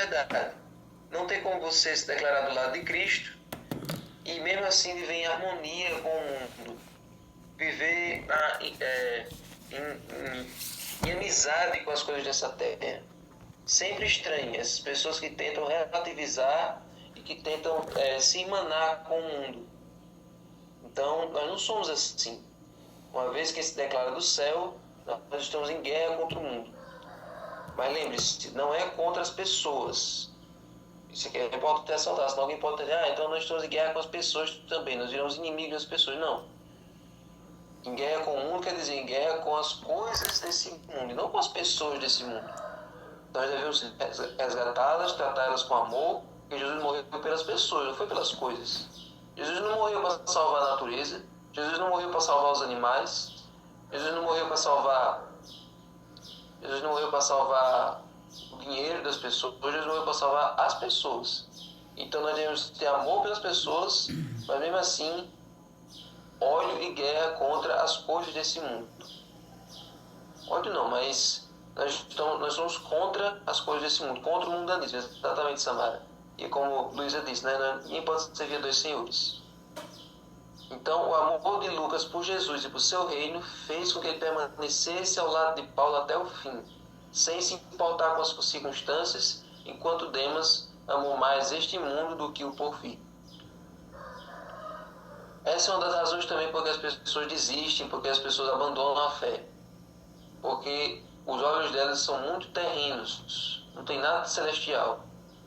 verdade. Não tem como você se declarar do lado de Cristo e mesmo assim viver em harmonia com o mundo. Viver em amizade com as coisas dessa terra. Sempre estranhas. Pessoas que tentam relativizar e que tentam se emanar com o mundo. Então, nós não somos assim. Uma vez que se declara do céu, nós estamos em guerra contra o mundo. Mas lembre-se, não é contra as pessoas. Isso aqui é importante ressaltar, senão alguém pode dizer, então nós estamos em guerra com as pessoas também, nós viramos inimigos das pessoas. Não. Em guerra com o mundo quer dizer em guerra com as coisas desse mundo, e não com as pessoas desse mundo. Nós devemos resgatá-las, tratá-las com amor, porque Jesus morreu pelas pessoas, não foi pelas coisas. Jesus não morreu para salvar a natureza, Jesus não morreu para salvar os animais, Jesus não morreu para salvar o dinheiro das pessoas, Jesus morreu para salvar as pessoas. Então nós devemos ter amor pelas pessoas, mas mesmo assim, ódio e guerra contra as coisas desse mundo. Ódio não, mas nós somos contra as coisas desse mundo, contra o mundanismo, exatamente, Samara. E como Luísa disse, ninguém pode servir a dois senhores. Então, o amor de Lucas por Jesus e por seu reino fez com que ele permanecesse ao lado de Paulo até o fim, sem se importar com as circunstâncias, enquanto Demas amou mais este mundo do que o porvir. Essa é uma das razões também porque as pessoas desistem, porque as pessoas abandonam a fé. Porque os olhos delas são muito terrenos, não tem nada de celestial.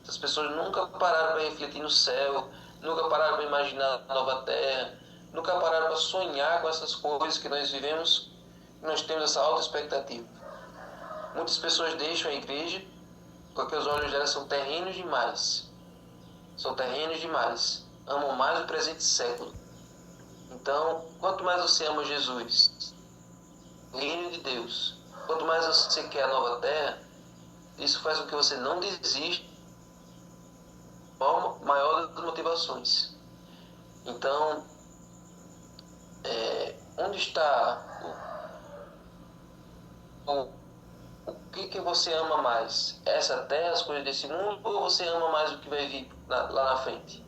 As pessoas nunca pararam para refletir no céu, nunca pararam para imaginar a nova terra, nunca pararam para sonhar com essas coisas que nós vivemos, que nós temos essa alta expectativa. Muitas pessoas deixam a igreja porque os olhos delas são terrenos demais. São terrenos demais. Amam mais o presente século. Então, quanto mais você ama Jesus, o reino de Deus, quanto mais você quer a nova terra, isso faz com que você não desista, maior das motivações. Então, onde está o que você ama mais? Essa terra, as coisas desse mundo, ou você ama mais o que vai vir lá na frente?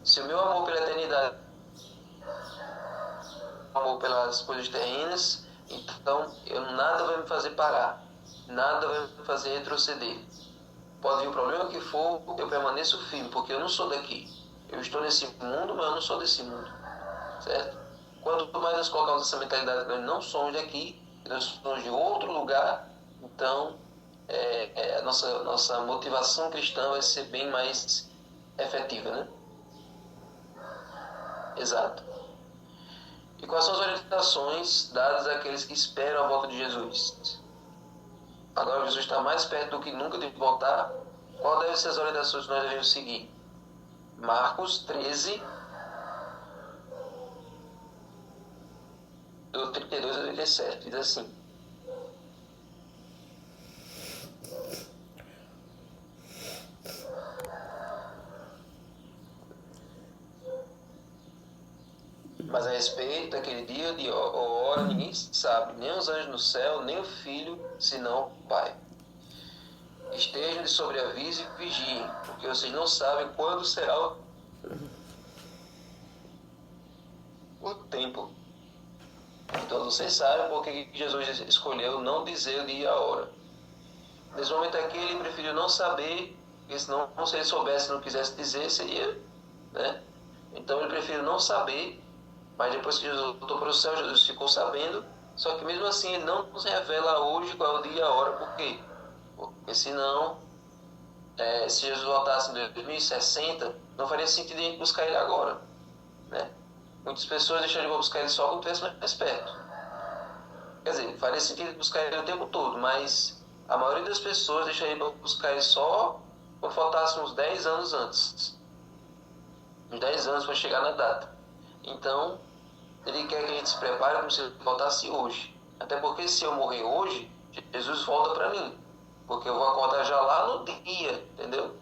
Se o meu amor pela eternidade amor pelas coisas terrenas, então nada vai me fazer parar, nada vai me fazer retroceder. Pode vir o problema que for, eu permaneço firme, porque eu não sou daqui. Eu estou nesse mundo, mas eu não sou desse mundo, certo? Quanto mais nós colocamos essa mentalidade que nós não somos daqui, nós somos de outro lugar, então a nossa motivação cristã vai ser bem mais efetiva, né? Exato. E quais são as orientações dadas àqueles que esperam a volta de Jesus? Agora Jesus está mais perto do que nunca de voltar. Qual devem ser as orientações que nós devemos seguir? Marcos 13, do 32 a 37, diz assim: mas a respeito daquele dia ou hora ninguém sabe, nem os anjos no céu, nem o Filho, senão o Pai. Estejam de sobreaviso e vigiem, porque vocês não sabem quando será o tempo. Então vocês sabem porque Jesus escolheu não dizer o dia e a hora. Nesse momento aqui ele preferiu não saber, porque senão se ele soubesse e não quisesse dizer, seria, né? Então ele preferiu não saber. Mas depois que Jesus voltou para o céu, Jesus ficou sabendo, só que mesmo assim ele não nos revela hoje qual é o dia e a hora. Por quê? Porque senão, se Jesus voltasse em 2060, não faria sentido a gente buscar ele agora, né? Muitas pessoas deixariam de buscar ele só quando estivesse mais perto. Quer dizer, faria sentido buscar ele o tempo todo, mas a maioria das pessoas deixaria de buscar ele só quando faltasse uns 10 anos antes. Uns 10 anos para chegar na data. Então, ele quer que a gente se prepare como se ele voltasse hoje. Até porque se eu morrer hoje, Jesus volta para mim. Porque eu vou acordar já lá no dia, entendeu?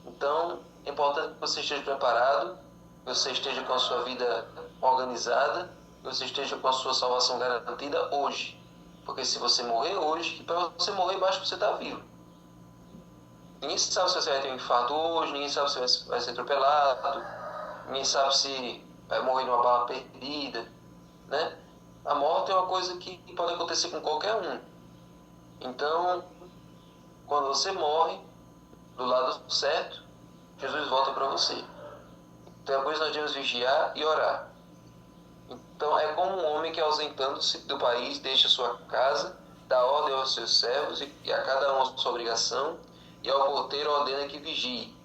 Então, é importante que você esteja preparado, que você esteja com a sua vida organizada, que você esteja com a sua salvação garantida hoje. Porque se você morrer hoje, para você morrer basta você estar vivo. Ninguém sabe se você vai ter um infarto hoje, ninguém sabe se vai ser atropelado, ninguém sabe se vai morrer numa bala perdida, né? A morte é uma coisa que pode acontecer com qualquer um. Então, quando você morre do lado certo, Jesus volta para você. Então, depois nós devemos vigiar e orar. Então, é como um homem que, ausentando-se do país, deixa sua casa, dá ordem aos seus servos e a cada um a sua obrigação, e ao porteiro ordena que vigie.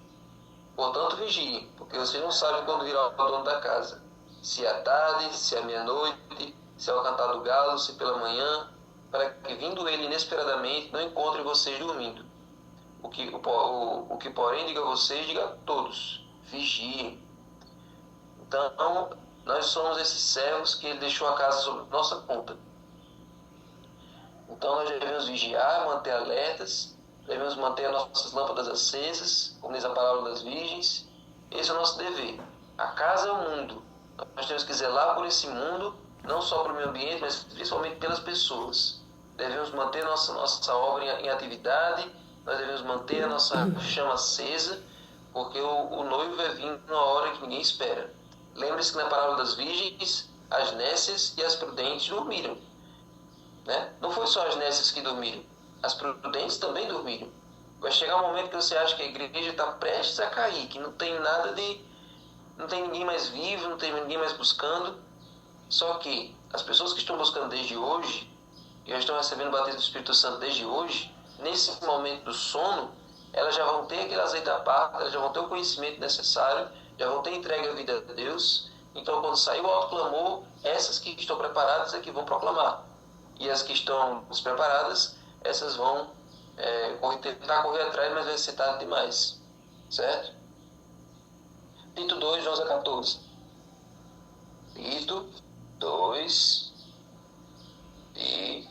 Portanto, vigie, porque você não sabe quando virá o dono da casa. Se é à tarde, se é à meia-noite, se é ao cantar do galo, se pela manhã, para que, vindo ele inesperadamente, não encontre vocês dormindo. O que porém, diga a vocês, diga a todos: vigiem. Então, nós somos esses servos que ele deixou a casa sob nossa conta. Então, nós devemos vigiar, manter alertas, devemos manter as nossas lâmpadas acesas, como diz a palavra das virgens. Esse é o nosso dever. A casa é o mundo. Nós temos que zelar por esse mundo, não só para o meio ambiente, mas principalmente pelas pessoas. Devemos manter nossa obra em atividade, nós devemos manter a nossa chama acesa, porque o noivo vai vir numa hora que ninguém espera. Lembre-se que na parábola das virgens, as nécias e as prudentes dormiram. Né? Não foi só as nécias que dormiram, as prudentes também dormiram. Vai chegar um momento que você acha que a igreja está prestes a cair, que não tem nada de... não tem ninguém mais vivo, não tem ninguém mais buscando. Só que as pessoas que estão buscando desde hoje, e já estão recebendo o batismo do Espírito Santo desde hoje, nesse momento do sono, elas já vão ter aquele azeite à parte, elas já vão ter o conhecimento necessário, já vão ter entregue a vida a Deus. Então, quando sair o alto clamor, essas que estão preparadas é que vão proclamar. E as que estão despreparadas, essas vão tentar correr atrás, mas vai ser tarde demais. Certo? Tito 2, 11 a 14. Tito 2 e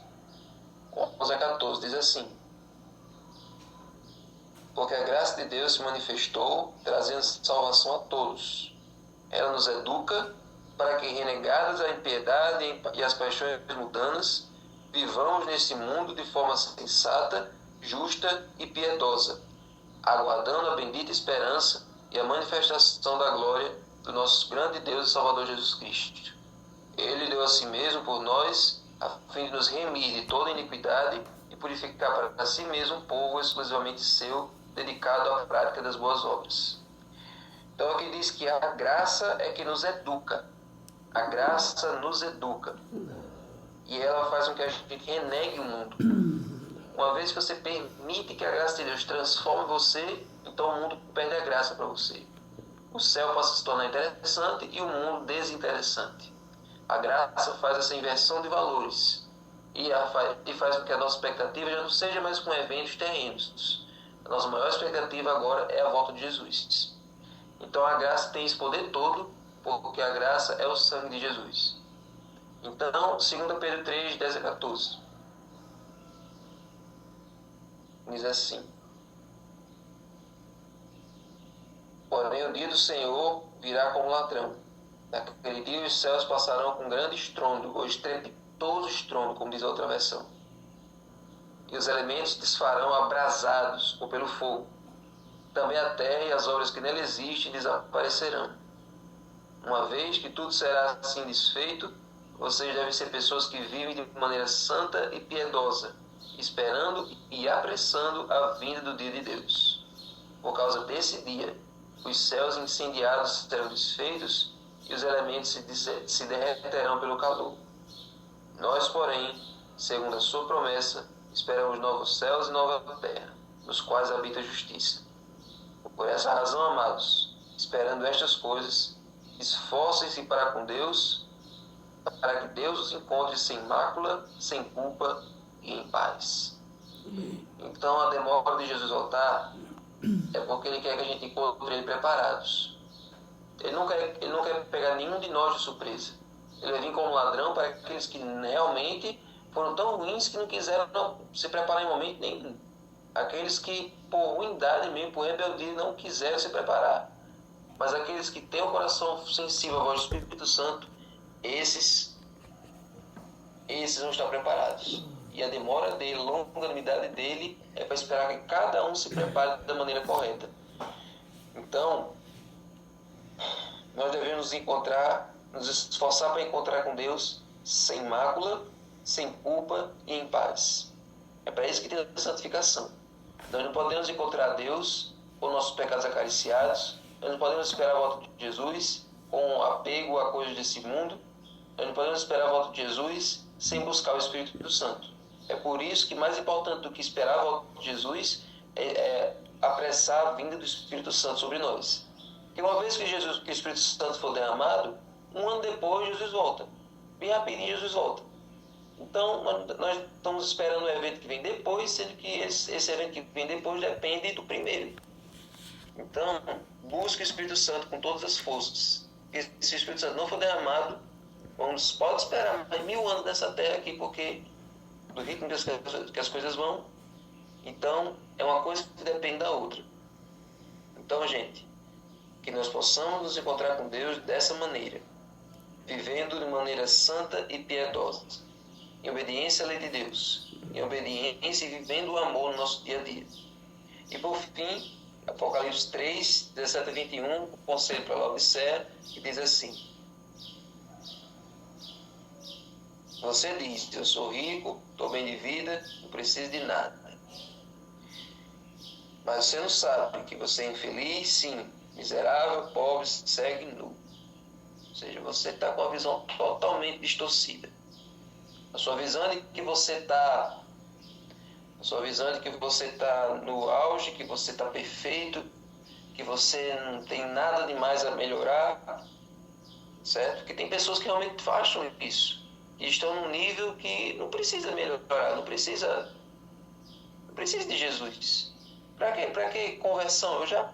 11 a 14 diz assim: porque a graça de Deus se manifestou, trazendo salvação a todos. Ela nos educa para que, renegadas a impiedade e as paixões mundanas, vivamos nesse mundo de forma sensata, justa e piedosa, aguardando a bendita esperança e a manifestação da glória do nosso grande Deus e Salvador Jesus Cristo. Ele deu a si mesmo por nós, a fim de nos remir de toda iniquidade e purificar para si mesmo um povo exclusivamente seu, dedicado à prática das boas obras. Então aqui diz que a graça é que nos educa. A graça nos educa. E ela faz com que a gente renegue o mundo. Uma vez que você permite que a graça de Deus transforme você, então o mundo perde a graça para você. O céu passa a se tornar interessante e o mundo desinteressante. A graça faz essa inversão de valores e faz com que a nossa expectativa já não seja mais com eventos terrenos. A nossa maior expectativa agora é a volta de Jesus. Então a graça tem esse poder todo, porque a graça é o sangue de Jesus. Então, 2 Pedro 3, 10 a 14. Diz assim: porém o dia do Senhor virá como ladrão. Naquele dia os céus passarão com grande estrondo, ou estrepitoso estrondo, como diz a outra versão. E os elementos desfarão abrasados ou pelo fogo. Também a terra e as obras que nela existem desaparecerão. Uma vez que tudo será assim desfeito, vocês devem ser pessoas que vivem de maneira santa e piedosa, esperando e apressando a vinda do dia de Deus. Por causa desse dia, os céus incendiados serão desfeitos e os elementos se derreterão pelo calor. Nós, porém, segundo a sua promessa, esperamos novos céus e nova terra, nos quais habita a justiça. Por essa razão, amados, esperando estas coisas, esforcem-se para com Deus, para que Deus os encontre sem mácula, sem culpa e em paz. Então, a demora de Jesus voltar é porque Ele quer que a gente encontre Ele preparados. Ele não quer pegar nenhum de nós de surpresa. Ele vai vir como ladrão para aqueles que realmente foram tão ruins que não quiseram se preparar em momento nenhum. Aqueles que, por ruindade mesmo, por rebeldia, não quiseram se preparar. Mas aqueles que têm o coração sensível à voz do Espírito Santo, esses vão estar preparados. E a demora dele, a longanimidade dele, é para esperar que cada um se prepare da maneira correta. Então, nós devemos nos esforçar para encontrar com Deus sem mácula, sem culpa e em paz. É para isso que tem a santificação. Nós não podemos encontrar Deus com nossos pecados acariciados, nós não podemos esperar a volta de Jesus com apego a coisas desse mundo, nós não podemos esperar a volta de Jesus sem buscar o Espírito Santo. É por isso que mais importante do que esperar a volta de Jesus é apressar a vinda do Espírito Santo sobre nós. Porque uma vez que o Espírito Santo for derramado, um ano depois Jesus volta. Bem rapidinho Jesus volta. Então, nós estamos esperando o evento que vem depois, sendo que esse evento que vem depois depende do primeiro. Então, busque o Espírito Santo com todas as forças. Porque se o Espírito Santo não for derramado, pode esperar mais 1000 anos nessa terra aqui, porque do ritmo que as coisas vão. Então, é uma coisa que depende da outra. Então, gente, que nós possamos nos encontrar com Deus dessa maneira, vivendo de maneira santa e piedosa, em obediência à lei de Deus, em obediência e vivendo o amor no nosso dia a dia. E por fim, Apocalipse 3, 17 a 21, o conselho para Laodiceia, que diz assim: você diz, eu sou rico, estou bem de vida, não preciso de nada. Mas você não sabe que você é infeliz, sim, miserável, pobre, cego e nu. Ou seja, você está com a visão totalmente distorcida. A sua visão de que você está no auge, que você está perfeito, que você não tem nada demais a melhorar, certo? Porque tem pessoas que realmente acham isso, e estão num nível que não precisa melhorar, não precisa de Jesus. Para quê? Para que conversão? Eu já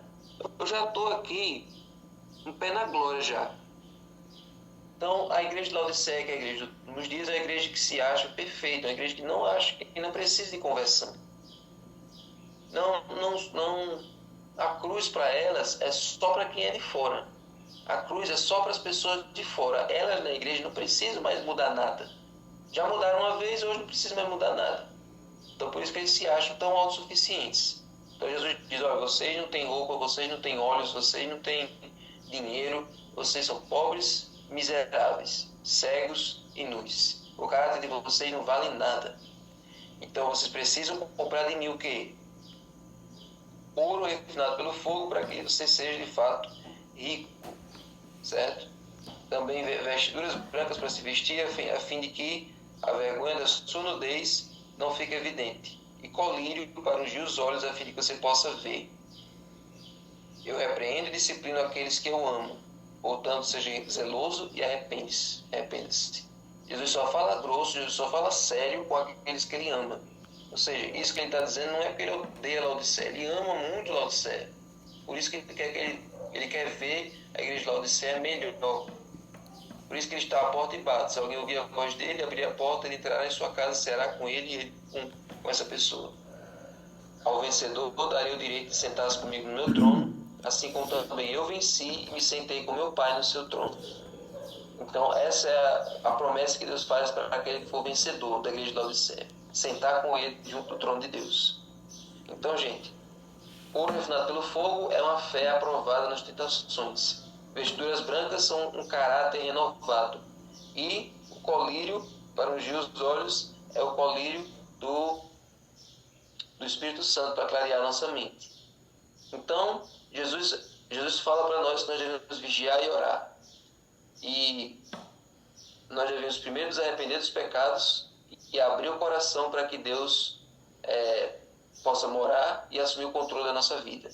estou aqui, um pé na glória já. Então, a igreja de Laodiceia, que é a igreja nos dias, é a igreja que se acha perfeita, é a igreja que não acha, que não precisa de conversão. A cruz para elas é só para quem é de fora. A cruz é só para as pessoas de fora. Elas na igreja não precisam mais mudar nada. Já mudaram uma vez, hoje não precisam mais mudar nada. Então, por isso que eles se acham tão autossuficientes. Então, Jesus diz, olha, vocês não têm roupa, vocês não têm olhos, vocês não têm dinheiro, vocês são pobres, miseráveis, cegos e nus. O caráter de vocês não vale nada. Então vocês precisam comprar de mim o quê? Ouro refinado pelo fogo, para que você seja de fato rico, certo? Também vestiduras brancas para se vestir, a fim de que a vergonha da sua nudez não fique evidente, e colírio para ungir os olhos, a fim de que você possa ver. Eu repreendo e disciplino aqueles que eu amo. Portanto, seja zeloso e arrependa-se. Jesus só fala grosso, Jesus só fala sério com aqueles que ele ama. Ou seja, isso que ele está dizendo não é porque ele odeia Laodiceia, ele ama muito Laodiceia. Por isso que ele quer ver a igreja de Laodiceia melhor. Por isso que ele está à porta e bate. Se alguém ouvir a voz dele, abrir a porta, ele entrará em sua casa, será com ele e ele com essa pessoa. Ao vencedor, darei o direito de sentar-se comigo no meu trono, assim como também eu venci e me sentei com meu Pai no seu trono. Então, essa é a promessa que Deus faz para aquele que for vencedor da igreja de Laodiceia. Sentar com ele junto do trono de Deus. Então, gente, ouro refinado pelo fogo é uma fé aprovada nas tentações. Vestiduras brancas são um caráter renovado. E o colírio, para ungir os olhos, é o colírio do Espírito Santo, para clarear nossa mente. Então, Jesus fala para nós que nós devemos vigiar e orar. E nós devemos primeiro nos arrepender dos pecados e abrir o coração para que Deus possa morar e assumir o controle da nossa vida.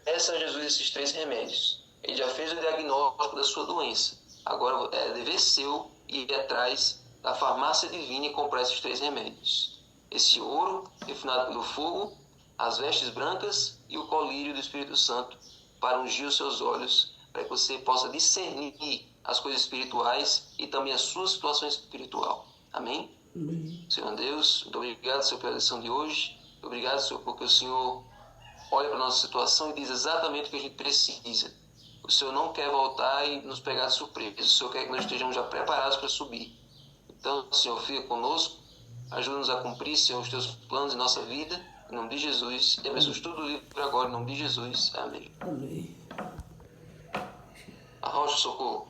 Peça a Jesus esses 3 remédios. Ele já fez o diagnóstico da sua doença. Agora é dever seu ir atrás da farmácia divina e comprar esses 3 remédios. Esse ouro refinado pelo fogo, as vestes brancas e o colírio do Espírito Santo para ungir os seus olhos, para que você possa discernir as coisas espirituais e também a sua situação espiritual. Amém? Amém. Senhor Deus, muito obrigado, Senhor, pela lição de hoje. Obrigado, Senhor, porque o Senhor olha para a nossa situação e diz exatamente o que a gente precisa. O Senhor não quer voltar e nos pegar de surpresa. O Senhor quer que nós estejamos já preparados para subir. Então, Senhor, fica conosco, Ajuda-nos a cumprir, Senhor, os teus planos em nossa vida. Em nome de Jesus. E abençoe tudo livre agora, em nome de Jesus. Amém. Amém. Arrocha o socorro.